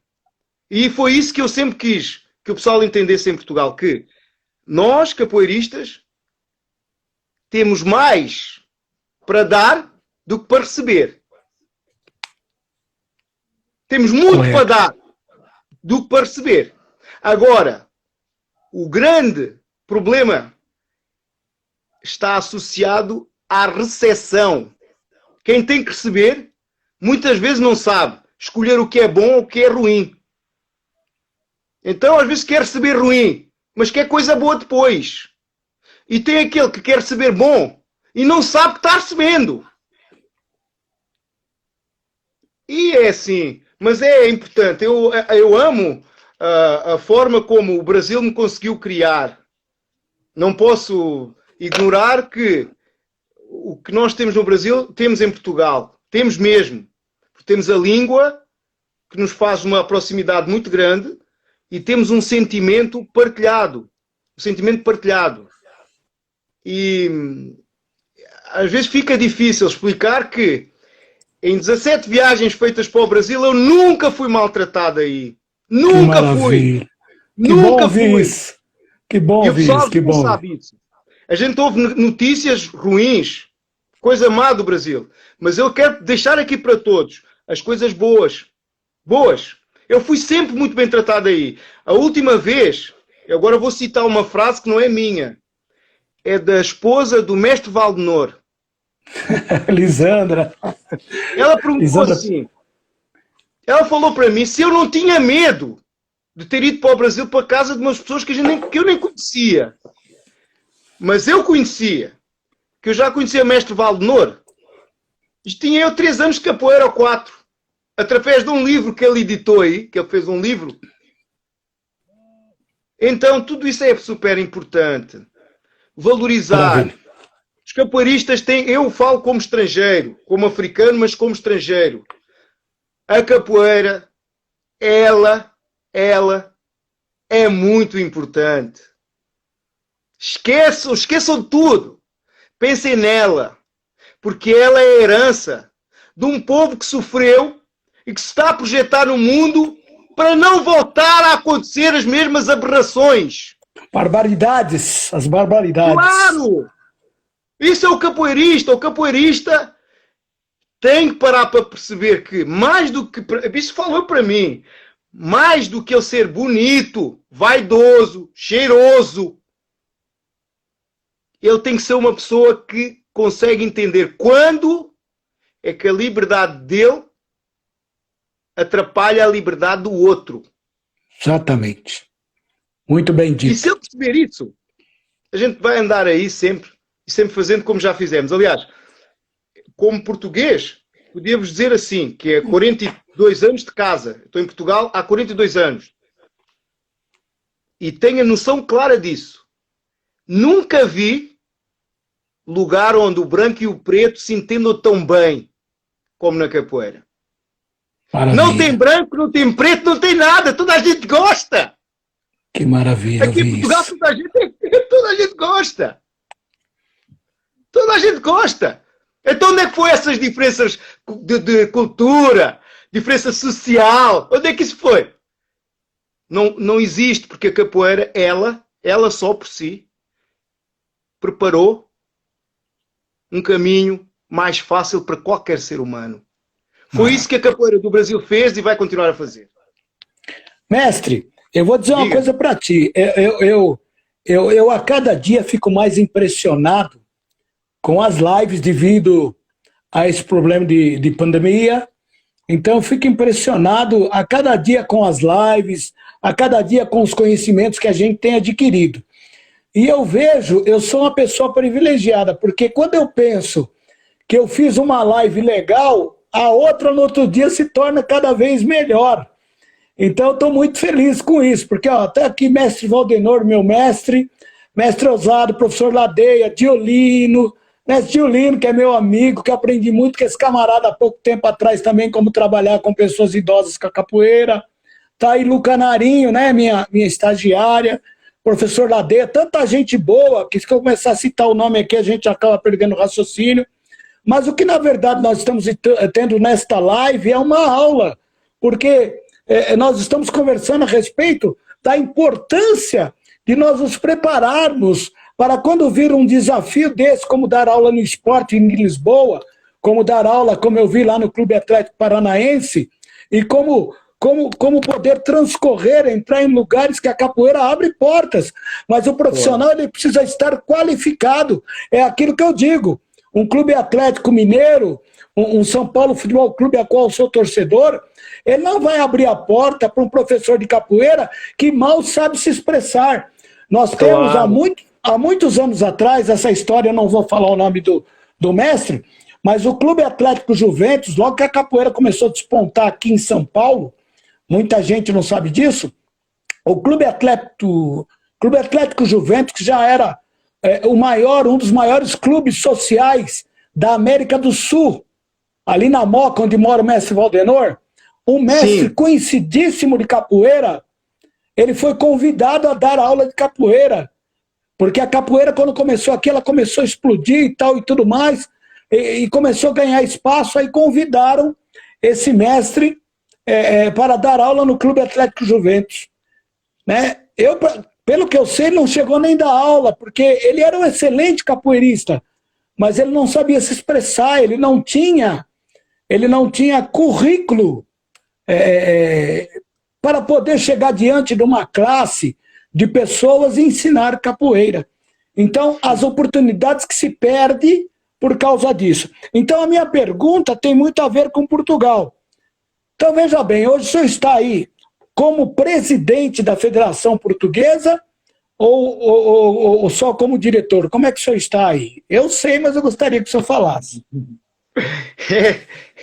E foi isso que eu sempre quis que o pessoal entendesse em Portugal, que nós, capoeiristas, temos mais para dar do que para receber. Temos muito para dar do que para receber. Agora, o grande problema está associado à recepção. Quem tem que receber, muitas vezes não sabe escolher o que é bom ou o que é ruim. Então, às vezes quer receber ruim, mas quer coisa boa depois. E tem aquele que quer receber bom e não sabe que está recebendo. E é assim, mas é importante. Eu amo a forma como o Brasil me conseguiu criar. Não posso ignorar que o que nós temos no Brasil, temos em Portugal. Temos mesmo. Temos a língua, que nos faz uma proximidade muito grande, e temos um sentimento partilhado. Um sentimento partilhado. E às vezes fica difícil explicar que em 17 viagens feitas para o Brasil, eu nunca fui maltratado aí. Nunca fui. Que Nunca bom ouvir fui. isso. Que bom E o ouvir pessoal isso, que não bom. sabe isso. A gente ouve notícias ruins, coisa má do Brasil. Mas eu quero deixar aqui para todos as coisas boas. Boas. Eu fui sempre muito bem tratado aí. A última vez, agora vou citar uma frase que não é minha. É da esposa do mestre Valdenor. Lisandra. Ela perguntou Lisandra... assim, ela falou para mim se eu não tinha medo de ter ido para o Brasil para a casa de umas pessoas que eu nem conhecia. Mas eu conhecia, que eu já conhecia o mestre Valdenor. Tinha eu 3 anos de capoeira ou 4, através de um livro que ele editou aí, que ele fez um livro. Então tudo isso é super importante. Valorizar. Maravilha. Os capoeiristas têm, eu falo como estrangeiro, como africano, mas como estrangeiro. A capoeira, ela é muito importante. Esqueçam de tudo. Pensem nela. Porque ela é a herança de um povo que sofreu e que se está a projetar no mundo para não voltar a acontecer as mesmas aberrações. Barbaridades, as barbaridades. Claro! Isso é o capoeirista. O capoeirista tem que parar para perceber que, mais do que... Isso falou para mim. Mais do que ele ser bonito, vaidoso, cheiroso, ele tem que ser uma pessoa que consegue entender quando é que a liberdade dele atrapalha a liberdade do outro. Exatamente. Muito bem dito. E se ele perceber isso, a gente vai andar aí sempre, e sempre fazendo como já fizemos. Aliás, como português, podíamos dizer assim, que é 42 anos de casa. Estou em Portugal há 42 anos. E tenho a noção clara disso. Nunca vi lugar onde o branco e o preto se entendam tão bem como na capoeira. Maravilha. Não tem branco, não tem preto, não tem nada. Toda a gente gosta. Que maravilha. Aqui em Portugal toda a gente gosta. Toda a gente gosta. Então onde é que foi essas diferenças de cultura, diferença social? Onde é que isso foi? Não existe, porque a capoeira, ela só por si, preparou um caminho mais fácil para qualquer ser humano. Foi isso que a capoeira do Brasil fez e vai continuar a fazer. Mestre, eu vou dizer uma coisa para ti. Eu a cada dia fico mais impressionado com as lives devido a esse problema de pandemia. Então eu fico impressionado a cada dia com as lives, a cada dia com os conhecimentos que a gente tem adquirido. E eu sou uma pessoa privilegiada, porque quando eu penso que eu fiz uma live legal, a outra no outro dia se torna cada vez melhor. Então eu estou muito feliz com isso, porque até aqui mestre Valdenor, meu mestre Osado, professor Ladeia, Diolino, mestre Diolino, que é meu amigo, que aprendi muito com esse camarada há pouco tempo atrás também, como trabalhar com pessoas idosas com a capoeira. Tá aí Lu Canarinho, né, minha estagiária, professor Ladeia, tanta gente boa, que se eu começar a citar o nome aqui, a gente acaba perdendo o raciocínio. Mas o que, na verdade, nós estamos tendo nesta live é uma aula, porque nós estamos conversando a respeito da importância de nós nos prepararmos para quando vir um desafio desse, como dar aula no esporte em Lisboa, como dar aula, como eu vi lá no Clube Atlético Paranaense, e como poder transcorrer, entrar em lugares que a capoeira abre portas. Mas o profissional ele precisa estar qualificado. É aquilo que eu digo. Um Clube Atlético Mineiro, um São Paulo Futebol Clube, a qual eu sou torcedor, ele não vai abrir a porta para um professor de capoeira que mal sabe se expressar. Nós temos há muitos anos atrás, essa história, eu não vou falar o nome do mestre, Mas o Clube Atlético Juventus, logo que a capoeira começou a despontar aqui em São Paulo, muita gente não sabe disso, o Clube Atlético Juventus, que já era um dos maiores clubes sociais da América do Sul, ali na Moca, onde mora o mestre Valdenor, um mestre Sim. conhecidíssimo de capoeira, ele foi convidado a dar aula de capoeira, porque a capoeira, quando começou aqui, ela começou a explodir e tal e tudo mais, e começou a ganhar espaço, aí convidaram esse mestre para dar aula no Clube Atlético Juventus. Né? Pelo que eu sei, ele não chegou nem dar aula, porque ele era um excelente capoeirista, mas ele não sabia se expressar, ele não tinha currículo para poder chegar diante de uma classe de pessoas e ensinar capoeira. Então, as oportunidades que se perdem por causa disso. Então, a minha pergunta tem muito a ver com Portugal. Então, veja bem, hoje o senhor está aí como presidente da Federação Portuguesa ou só como diretor? Como é que o senhor está aí? Eu sei, mas eu gostaria que o senhor falasse.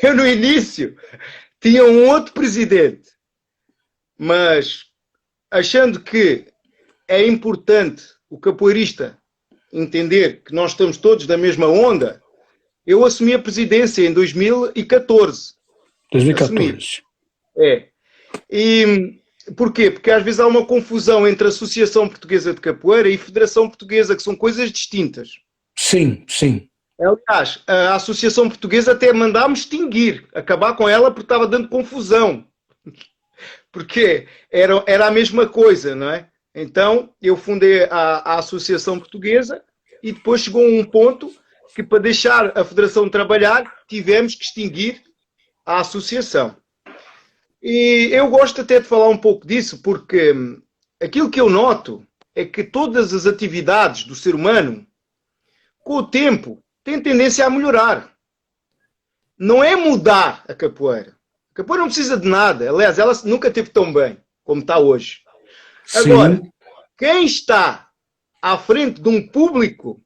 Eu, no início, tinha um outro presidente, mas achando que é importante o capoeirista entender que nós estamos todos da mesma onda, eu assumi a presidência em 2014. 2014. E porquê? Porque às vezes há uma confusão entre a Associação Portuguesa de Capoeira e a Federação Portuguesa, que são coisas distintas. Sim, sim. Aliás, a Associação Portuguesa até mandámos extinguir, acabar com ela porque estava dando confusão. Porque era a mesma coisa, não é? Então, eu fundei a Associação Portuguesa e depois chegou a um ponto que, para deixar a Federação trabalhar, tivemos que extinguir a Associação. E eu gosto até de falar um pouco disso, porque aquilo que eu noto é que todas as atividades do ser humano, com o tempo, têm tendência a melhorar. Não é mudar a capoeira. A capoeira não precisa de nada. Aliás, ela nunca esteve tão bem como está hoje. Sim. Agora, quem está à frente de um público,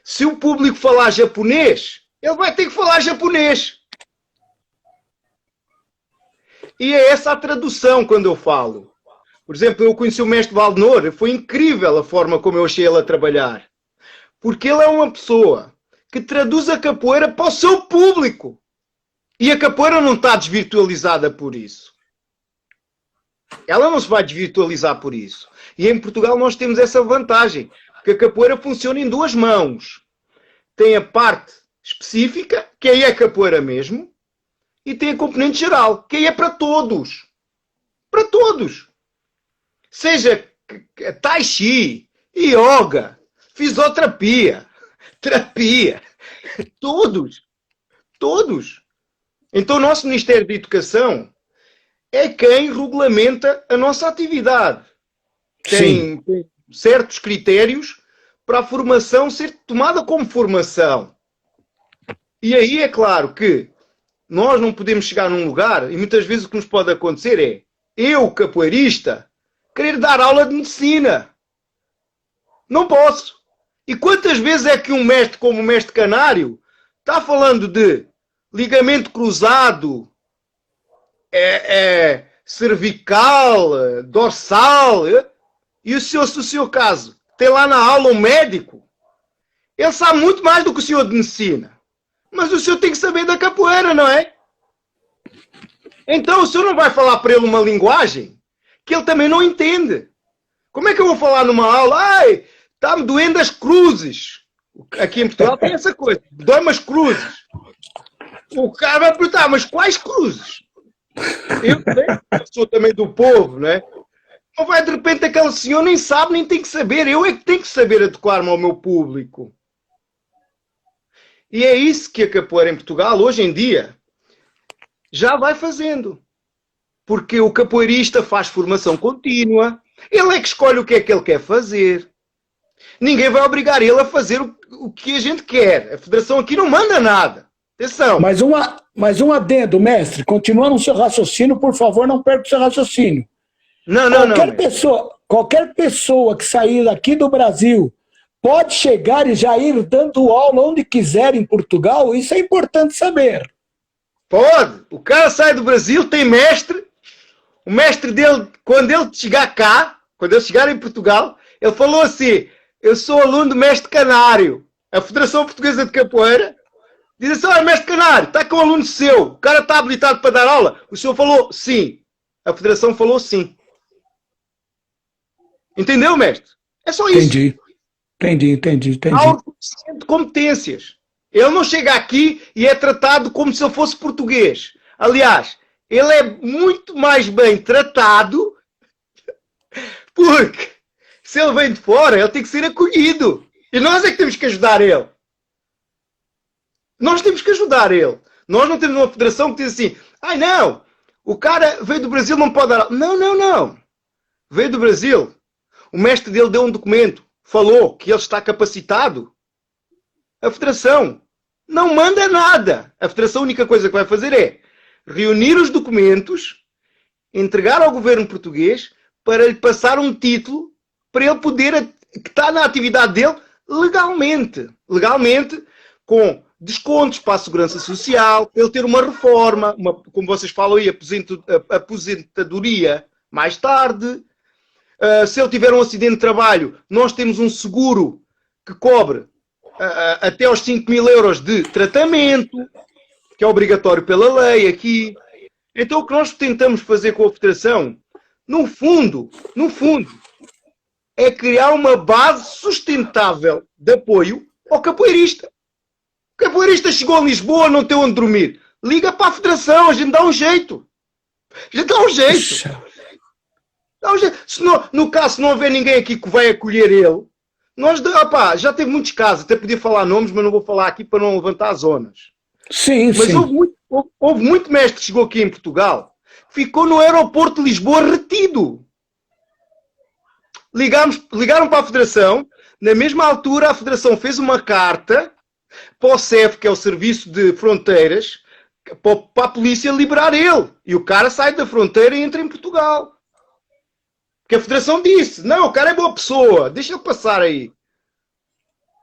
se o público falar japonês, ele vai ter que falar japonês. E é essa a tradução quando eu falo. Por exemplo, eu conheci o mestre Valdenor, foi incrível a forma como eu achei ele a trabalhar. Porque ele é uma pessoa que traduz a capoeira para o seu público. E a capoeira não está desvirtualizada por isso. Ela não se vai desvirtualizar por isso. E em Portugal nós temos essa vantagem, porque a capoeira funciona em duas mãos. Tem a parte específica, que aí é capoeira mesmo, e tem a componente geral, que aí é para todos. Para todos. Seja tai chi, yoga, fisioterapia, terapia. Todos. Todos. Então o nosso Ministério da Educação é quem regulamenta a nossa atividade. Tem certos critérios para a formação ser tomada como formação. E aí é claro que nós não podemos chegar num lugar, e muitas vezes o que nos pode acontecer é eu, capoeirista, querer dar aula de medicina. Não posso. E quantas vezes é que um mestre como o mestre Canário está falando de ligamento cruzado, cervical, dorsal, e o senhor, se o seu caso, tem lá na aula um médico, ele sabe muito mais do que o senhor de medicina. Mas o senhor tem que saber da capoeira, não é? Então o senhor não vai falar para ele uma linguagem que ele também não entende. Como é que eu vou falar numa aula? Ai, está-me doendo as cruzes. Aqui em Portugal tem essa coisa. Dói-me as cruzes. O cara vai perguntar, mas quais cruzes? Eu sou também do povo, não é? Não vai de repente aquele senhor nem sabe, nem tem que saber. Eu é que tenho que saber adequar-me ao meu público. E é isso que a capoeira em Portugal, hoje em dia, já vai fazendo. Porque o capoeirista faz formação contínua. Ele é que escolhe o que é que ele quer fazer. Ninguém vai obrigar ele a fazer o que a gente quer. A Federação aqui não manda nada. Atenção. Mas um adendo, mestre. Continuando o seu raciocínio, por favor, não perca o seu raciocínio. Qualquer pessoa que sair daqui do Brasil pode chegar e já ir dando aula onde quiser em Portugal? Isso é importante saber. Pode. O cara sai do Brasil, tem mestre. O mestre dele, quando ele chegar cá, quando ele chegar em Portugal, ele falou assim: eu sou aluno do mestre Canário. A Federação Portuguesa de Capoeira diz assim: olha, mestre Canário, está com um aluno seu, o cara está habilitado para dar aula? O senhor falou sim. A Federação falou sim. Entendeu, mestre? É só isso. Entendi. Há um reconhecimento de competências. Ele não chega aqui e é tratado como se ele fosse português. Aliás, ele é muito mais bem tratado porque se ele vem de fora, ele tem que ser acolhido. E nós é que temos que ajudar ele. Nós temos que ajudar ele. Nós não temos uma federação que diz assim: ai não, o cara veio do Brasil, não pode dar. Não. Veio do Brasil. O mestre dele deu um documento. Falou que ele está capacitado. A federação não manda nada. A federação, a única coisa que vai fazer é reunir os documentos, entregar ao governo português para lhe passar um título para ele poder, que está na atividade dele, legalmente. Legalmente, com descontos para a segurança social, ele ter uma reforma, como vocês falam aí, aposentadoria mais tarde. Se ele tiver um acidente de trabalho, nós temos um seguro que cobre até aos 5.000 euros de tratamento, que é obrigatório pela lei aqui. Então o que nós tentamos fazer com a Federação, no fundo, é criar uma base sustentável de apoio ao capoeirista. O capoeirista chegou a Lisboa, não tem onde dormir. Liga para a Federação, a gente dá um jeito. Se não, no caso, se não houver ninguém aqui que vai acolher ele, nós, já teve muitos casos, até podia falar nomes, mas não vou falar aqui para não levantar zonas. Sim. Mas houve muito mestre que chegou aqui em Portugal, ficou no aeroporto de Lisboa retido. Ligaram para a Federação, na mesma altura a Federação fez uma carta para o CEF, que é o Serviço de Fronteiras, para a polícia liberar ele. E o cara sai da fronteira e entra em Portugal. Porque a Federação disse: não, o cara é boa pessoa, deixa ele passar aí.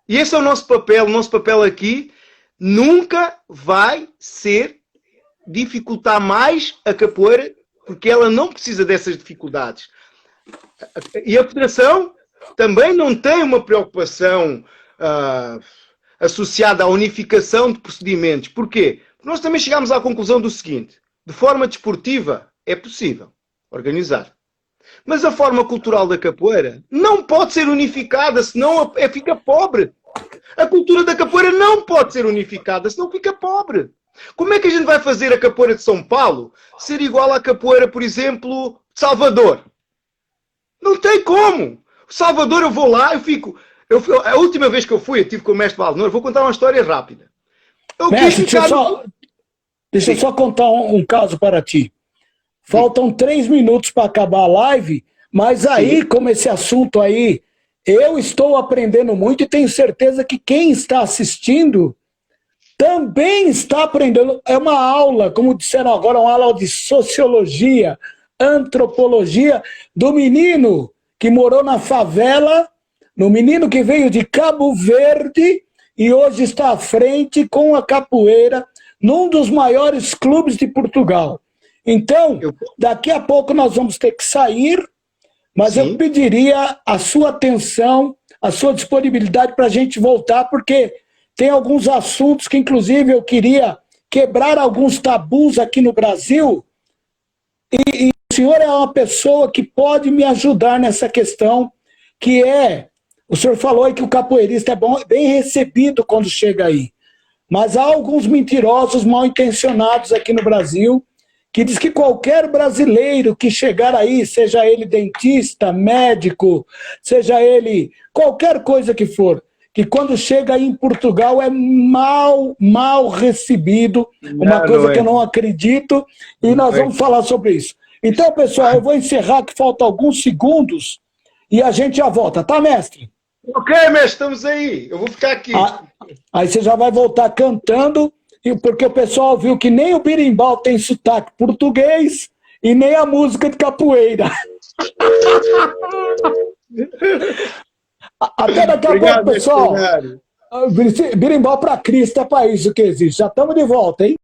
E esse é o nosso papel. O nosso papel aqui nunca vai ser dificultar mais a capoeira, porque ela não precisa dessas dificuldades. E a Federação também não tem uma preocupação associada à unificação de procedimentos. Porquê? Porque nós também chegamos à conclusão do seguinte: de forma desportiva é possível organizar. Mas a forma cultural da capoeira não pode ser unificada, senão fica pobre. A cultura da capoeira não pode ser unificada, senão fica pobre. Como é que a gente vai fazer a capoeira de São Paulo ser igual à capoeira, por exemplo, de Salvador? Não tem como. Salvador, eu vou lá, a última vez que eu estive com o mestre Valdemar, vou contar uma história rápida. Mestre, deixa eu só contar um caso para ti. Faltam 3 minutos para acabar a live, mas aí, sim, como esse assunto aí, eu estou aprendendo muito e tenho certeza que quem está assistindo também está aprendendo. É uma aula, como disseram agora, uma aula de sociologia, antropologia, do menino que morou na favela, no menino que veio de Cabo Verde e hoje está à frente com a capoeira num dos maiores clubes de Portugal. Então, daqui a pouco nós vamos ter que sair, mas sim, eu pediria a sua atenção, a sua disponibilidade para a gente voltar, porque tem alguns assuntos que, inclusive, eu queria quebrar alguns tabus aqui no Brasil, e o senhor é uma pessoa que pode me ajudar nessa questão, que é, o senhor falou aí que o capoeirista é bem recebido quando chega aí, mas há alguns mentirosos mal intencionados aqui no Brasil, que diz que qualquer brasileiro que chegar aí, seja ele dentista, médico, seja ele qualquer coisa que for, que quando chega aí em Portugal é mal recebido, uma coisa que eu não acredito, e nós vamos falar sobre isso. Então, pessoal, eu vou encerrar, que faltam alguns segundos, e a gente já volta, tá, mestre? Ok, mestre, estamos aí, eu vou ficar aqui. Aí você já vai voltar cantando, porque o pessoal viu que nem o berimbau tem sotaque português e nem a música de capoeira. Até daqui a Obrigado, pouco, mestre pessoal. Canário. Birimbau para Cristo é para isso que existe. Já estamos de volta, hein?